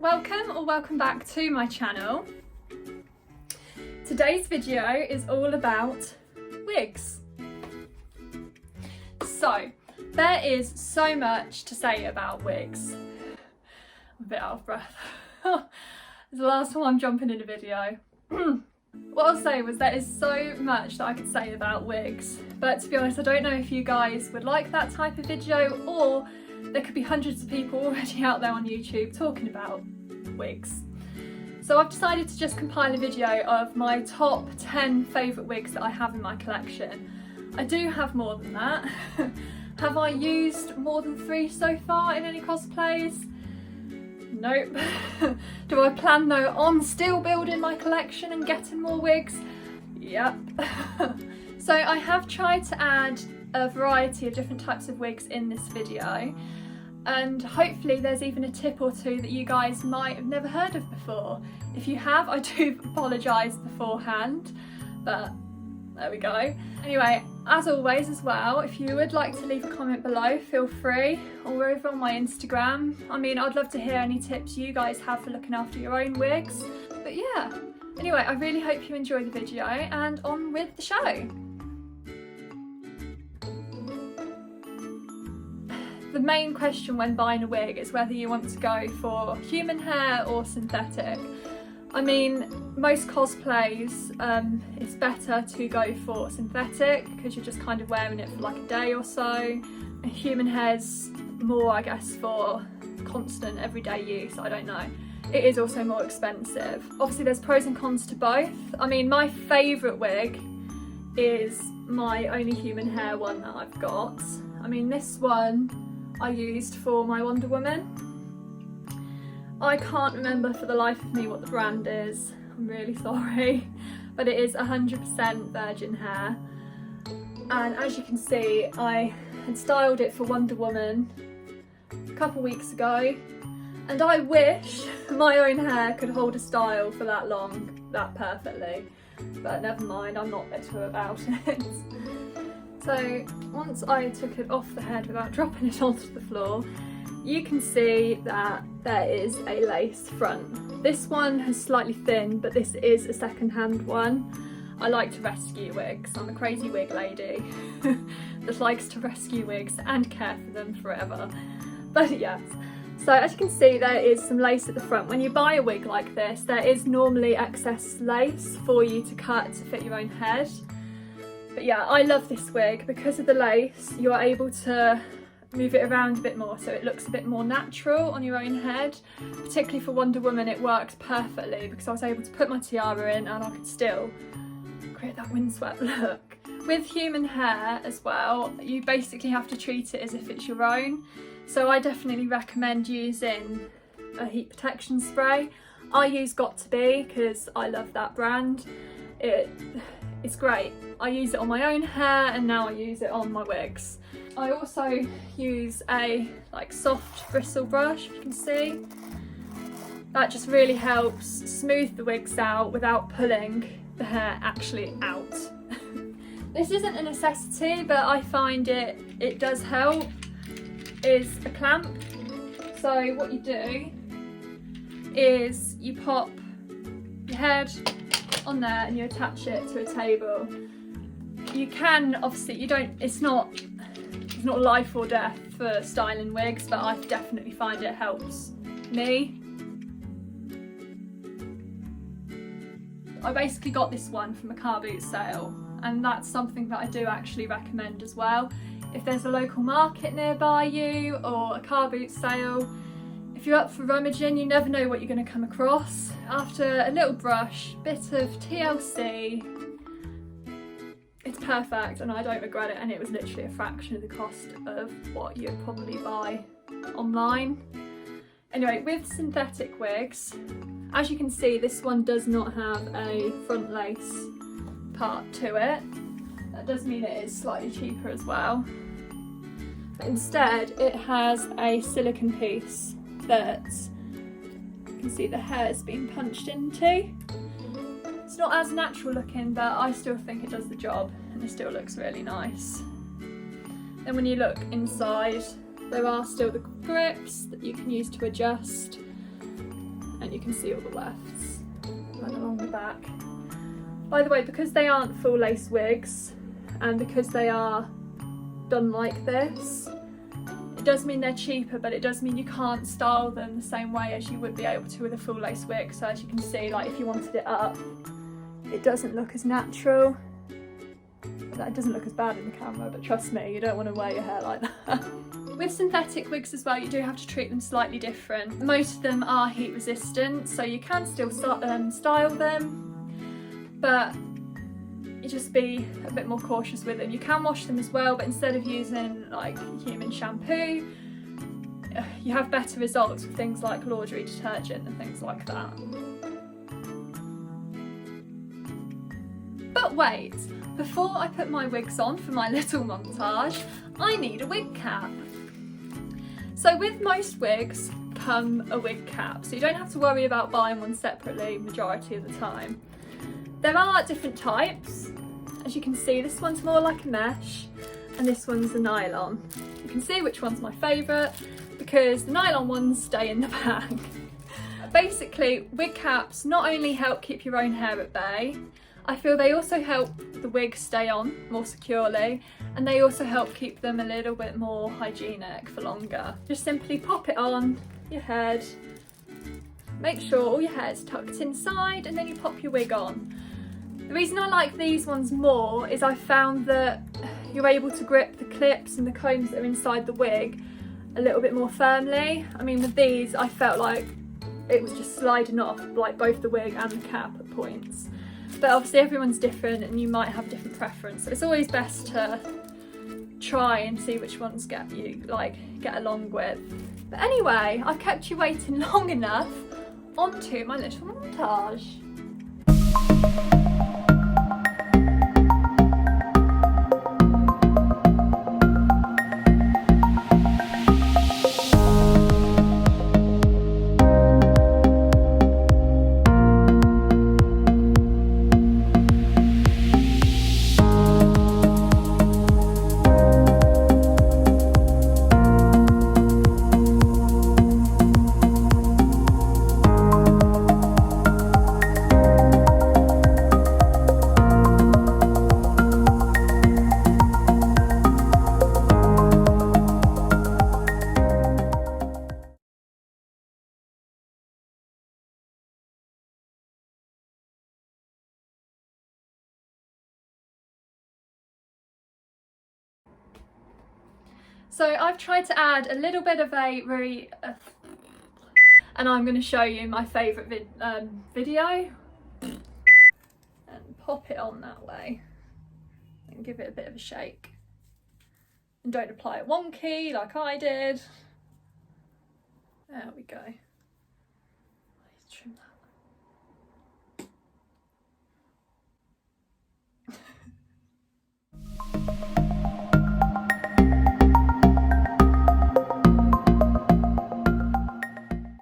Welcome or welcome back to my channel. Today's video is all about wigs. So, there is so much to say about wigs. I'm a bit out of breath. It's the last time I'm jumping in a video. What I'll say was there is so much that I could say about wigs, but to be honest I don't know if you guys would like that type of video, or there could be hundreds of people already out there on YouTube talking about wigs. So I've decided to just compile a video of my top 10 favourite wigs that I have in my collection. I do have more than that. Have I used more than 3 so far in any cosplays? Nope. Do I plan though on still building my collection and getting more wigs? Yep. So I have tried to add a variety of different types of wigs in this video, and hopefully there's even a tip or two that you guys might have never heard of before. If you have, I do apologise beforehand, but there we go. Anyway, as always as well, if you would like to leave a comment below, feel free, or over on my Instagram. I mean, I'd love to hear any tips you guys have for looking after your own wigs. But yeah, anyway, I really hope you enjoy the video, and on with the show. The main question when buying a wig is whether you want to go for human hair or synthetic. I mean, most cosplays, it's better to go for synthetic because you're just kind of wearing it for like a day or so. Human hair's more, I guess, for constant everyday use, I don't know. It is also more expensive. Obviously there's pros and cons to both. I mean, my favourite wig is my only human hair one that I've got. I mean, this one I used for my Wonder Woman. I can't remember for the life of me what the brand is, I'm really sorry, but it is 100% virgin hair. And as you can see, I had styled it for Wonder Woman a couple weeks ago, and I wish my own hair could hold a style for that long, that perfectly, but never mind, I'm not bitter about it. So once I took it off the head without dropping it onto the floor, you can see that there is a lace front. This one has slightly thinned, but this is a second-hand one. I like to rescue wigs. I'm a crazy wig lady that likes to rescue wigs and care for them forever. But yes, so as you can see, there is some lace at the front. When you buy a wig like this, there is normally excess lace for you to cut to fit your own head. But yeah, I love this wig because of the lace. You're able to move it around a bit more so it looks a bit more natural on your own head. Particularly for Wonder Woman it worked perfectly because I was able to put my tiara in and I could still create that windswept look. With human hair as well, you basically have to treat it as if it's your own. So I definitely recommend using a heat protection spray. I use Got To Be because I love that brand. It's great. I use it on my own hair and now I use it on my wigs. I also use a soft bristle brush, if you can see. That just really helps smooth the wigs out without pulling the hair actually out. This isn't a necessity, but I find it does help, is a clamp. So what you do is you pop your head on there and you attach it to a table. You can, obviously, it's not life or death for styling wigs, but I definitely find it helps me. I basically got this one from a car boot sale, and that's something that I do actually recommend as well. If there's a local market nearby you or a car boot sale, if you're up for rummaging, you never know what you're going to come across. After a little brush, bit of TLC, it's perfect and I don't regret it, and it was literally a fraction of the cost of what you'd probably buy online. Anyway, with synthetic wigs, as you can see, this one does not have a front lace part to it. That does mean it is slightly cheaper as well. But instead, it has a silicone piece that you can see the hair's been punched into. It's not as natural looking, but I still think it does the job and it still looks really nice. Then when you look inside, there are still the grips that you can use to adjust. and you can see all the wefts run along the back. By the way, because they aren't full lace wigs and because they are done like this, it does mean they're cheaper, but it does mean you can't style them the same way as you would be able to with a full lace wig. So as you can see, like if you wanted it up, it doesn't look as natural. That doesn't look as bad in the camera, but trust me, you don't want to wear your hair like that. With synthetic wigs as well, you do have to treat them slightly different. Most of them are heat resistant, so you can still style them, but you just be a bit more cautious with them. You can wash them as well, but instead of using like human shampoo, you have better results with things like laundry detergent and things like that. But wait, before I put my wigs on for my little montage, I need a wig cap. So with most wigs come a wig cap, so you don't have to worry about buying one separately majority of the time. There are different types. As you can see, this one's more like a mesh and this one's a nylon. You can see which one's my favourite because the nylon ones stay in the bag. Basically, wig caps not only help keep your own hair at bay, I feel they also help the wig stay on more securely, and they also help keep them a little bit more hygienic for longer. Just simply pop it on your head, make sure all your hair is tucked inside, and then you pop your wig on. The reason I like these ones more is I found that you're able to grip the clips and the combs that are inside the wig a little bit more firmly. I mean, with these I felt like it was just sliding off, like both the wig and the cap at points. But obviously everyone's different and you might have a different preference. So it's always best to try and see which ones get along with. But anyway, I've kept you waiting long enough. On to my little montage. So I've tried to add a little bit of a and I'm going to show you my favourite video and pop it on that way and give it a bit of a shake, and don't apply it wonky like I did. There we go. Let's trim that.